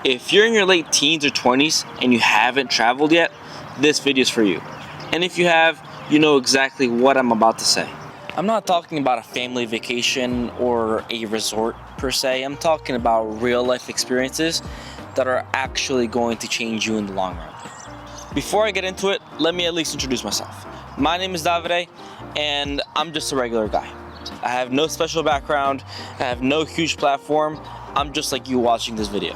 If you're in your late teens or 20s and you haven't traveled yet, this video is for you. And if you have, you know exactly what I'm about to say. I'm not talking about a family vacation or a resort per se. I'm talking about real life experiences that are actually going to change you in the long run. Before I get into it, let me at least introduce myself. My name is Davide, and I'm just a regular guy. I have no special background, I have no huge platform. I'm just like you watching this video.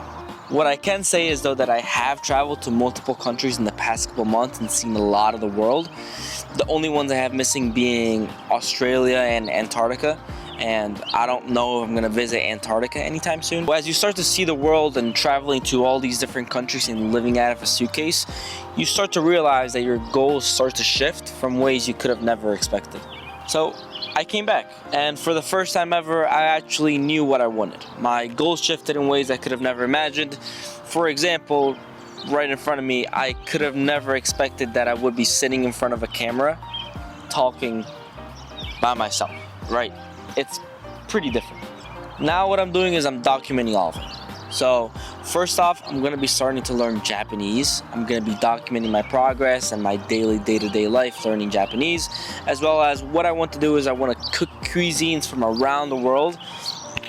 What I can say is though that I have traveled to multiple countries in the past couple months and seen a lot of the world. The only ones I have missing being Australia and Antarctica, and I don't know if I'm gonna visit Antarctica anytime soon. As you start to see the world and traveling to all these different countries and living out of a suitcase, you start to realize that your goals start to shift from ways you could have never expected. So I came back, and for the first time ever, I actually knew what I wanted. My goals shifted in ways I could have never imagined. For example, right in front of me, I could have never expected that I would be sitting in front of a camera talking by myself, right? It's pretty different. Now what I'm doing is I'm documenting all of it. So first off, I'm gonna be starting to learn Japanese. I'm gonna be documenting my progress and my daily day-to-day life learning Japanese, as well as what I want to do is I want to cook cuisines from around the world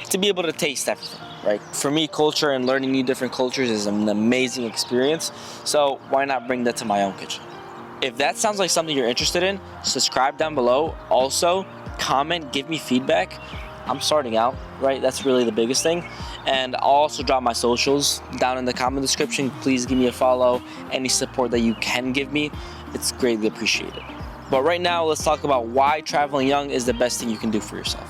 to be able to taste everything, right? For me, culture and learning new different cultures is an amazing experience, so why not bring that to my own kitchen? If that sounds like something you're interested in, subscribe down below. Also, comment, give me feedback. I'm starting out, right? That's really the biggest thing. And I'll also drop my socials down in the comment description. Please give me a follow. Any support that you can give me, it's greatly appreciated. But right now, let's talk about why traveling young is the best thing you can do for yourself.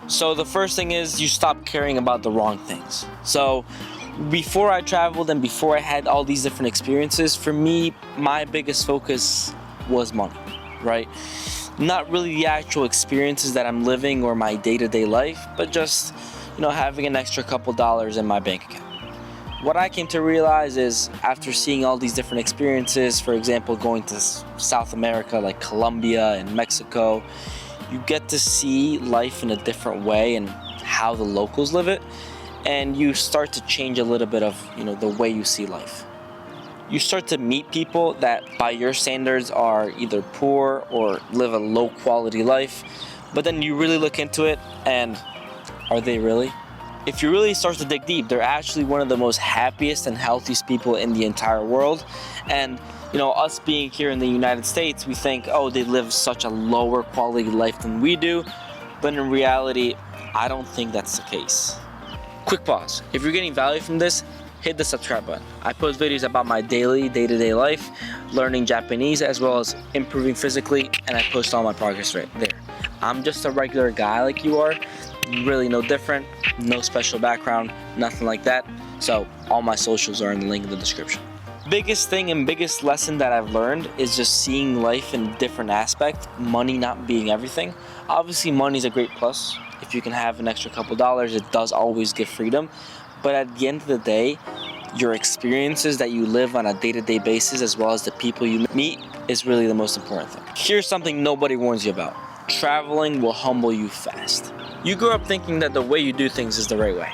So the first thing is you stop caring about the wrong things. So before I traveled and before I had all these different experiences, for me, my biggest focus was money, right? Not really the actual experiences that I'm living or my day-to-day life, but just, having an extra couple dollars in my bank account. What I came to realize is after seeing all these different experiences, for example, going to South America like Colombia and Mexico, you get to see life in a different way and how the locals live it, and you start to change a little bit of, the way you see life. You start to meet people that by your standards are either poor or live a low quality life, but then you really look into it and are they really? If you really start to dig deep, they're actually one of the most happiest and healthiest people in the entire world. And us being here in the United States, we think, oh, they live such a lower quality life than we do, but in reality, I don't think that's the case. Quick pause. If you're getting value from this, hit the subscribe button. I post videos about my daily, day-to-day life, learning Japanese, as well as improving physically, and I post all my progress right there. I'm just a regular guy like you are, really no different, no special background, nothing like that. So all my socials are in the link in the description. Biggest thing and biggest lesson that I've learned is just seeing life in different aspects, money not being everything. Obviously, money's a great plus. If you can have an extra couple dollars, it does always give freedom. But at the end of the day, your experiences that you live on a day-to-day basis, as well as the people you meet, is really the most important thing. Here's something nobody warns you about. Traveling will humble you fast. You grow up thinking that the way you do things is the right way.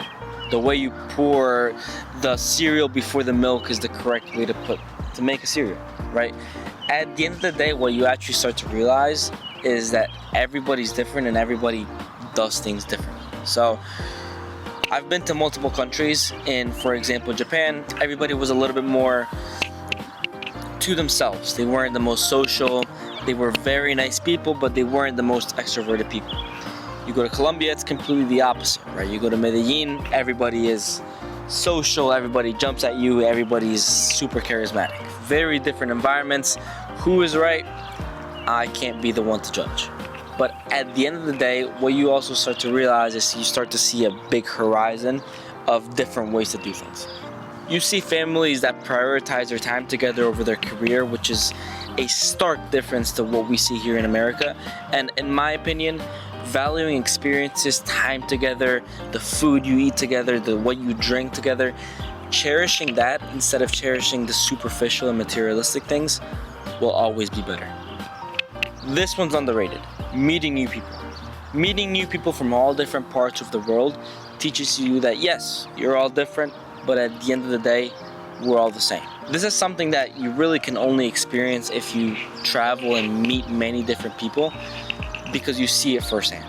The way you pour the cereal before the milk is the correct way to make a cereal, right? At the end of the day, what you actually start to realize is that everybody's different and everybody does things differently. So I've been to multiple countries. In, for example, Japan, everybody was a little bit more to themselves. They weren't the most social. They were very nice people, but they weren't the most extroverted people. You go to Colombia, it's completely the opposite, right? You go to Medellin, everybody is social, everybody jumps at you, everybody's super charismatic. Very different environments. Who is right? I can't be the one to judge. But at the end of the day, what you also start to realize is you start to see a big horizon of different ways to do things. You see families that prioritize their time together over their career, which is a stark difference to what we see here in America. And in my opinion, valuing experiences, time together, the food you eat together, what you drink together, cherishing that instead of cherishing the superficial and materialistic things will always be better. This one's underrated. Meeting new people. Meeting new people from all different parts of the world teaches you that yes, you're all different, but at the end of the day, we're all the same. This is something that you really can only experience if you travel and meet many different people, because you see it firsthand.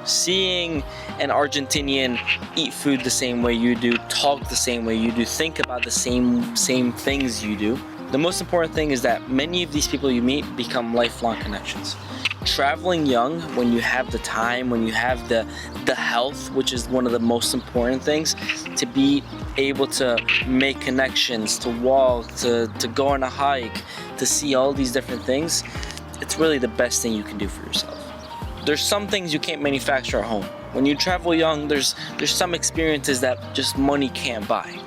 Seeing an Argentinian eat food the same way you do, talk the same way you do, think about the same things you do. The most important thing is that many of these people you meet become lifelong connections. Traveling young, when you have the time, when you have the health, which is one of the most important things, to be able to make connections, to walk, to go on a hike, to see all these different things, it's really the best thing you can do for yourself. There's some things you can't manufacture at home. When you travel young, there's some experiences that just money can't buy.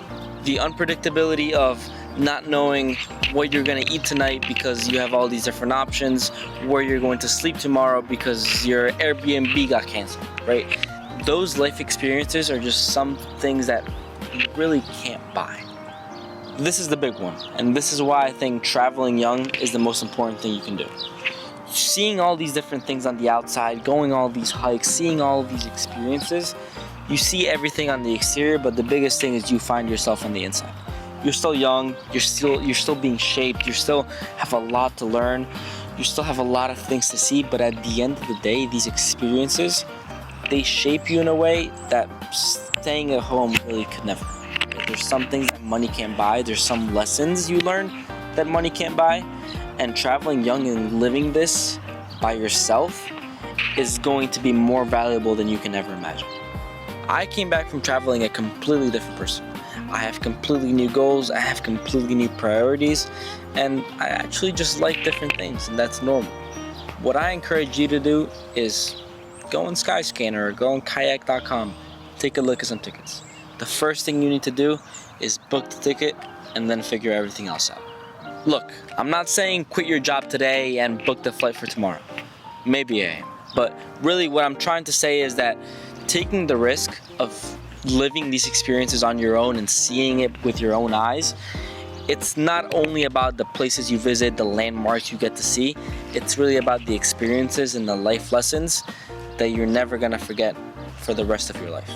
The unpredictability of not knowing what you're gonna eat tonight because you have all these different options, where you're going to sleep tomorrow because your Airbnb got canceled, right? Those life experiences are just some things that you really can't buy. This is the big one, and this is why I think traveling young is the most important thing you can do. Seeing all these different things on the outside, going all these hikes, seeing all these experiences, you see everything on the exterior, but the biggest thing is you find yourself on the inside. You're still young, you're still being shaped, you still have a lot to learn, you still have a lot of things to see, but at the end of the day, these experiences, they shape you in a way that staying at home really could never. There's some things that money can't buy, there's some lessons you learn that money can't buy, and traveling young and living this by yourself is going to be more valuable than you can ever imagine. I came back from traveling a completely different person. I have completely new goals, I have completely new priorities, and I actually just like different things, and that's normal. What I encourage you to do is go on Skyscanner or go on kayak.com, take a look at some tickets. The first thing you need to do is book the ticket and then figure everything else out. Look, I'm not saying quit your job today and book the flight for tomorrow. Maybe I am. But really what I'm trying to say is that taking the risk of living these experiences on your own and seeing it with your own eyes, it's not only about the places you visit, the landmarks you get to see, it's really about the experiences and the life lessons that you're never gonna forget for the rest of your life.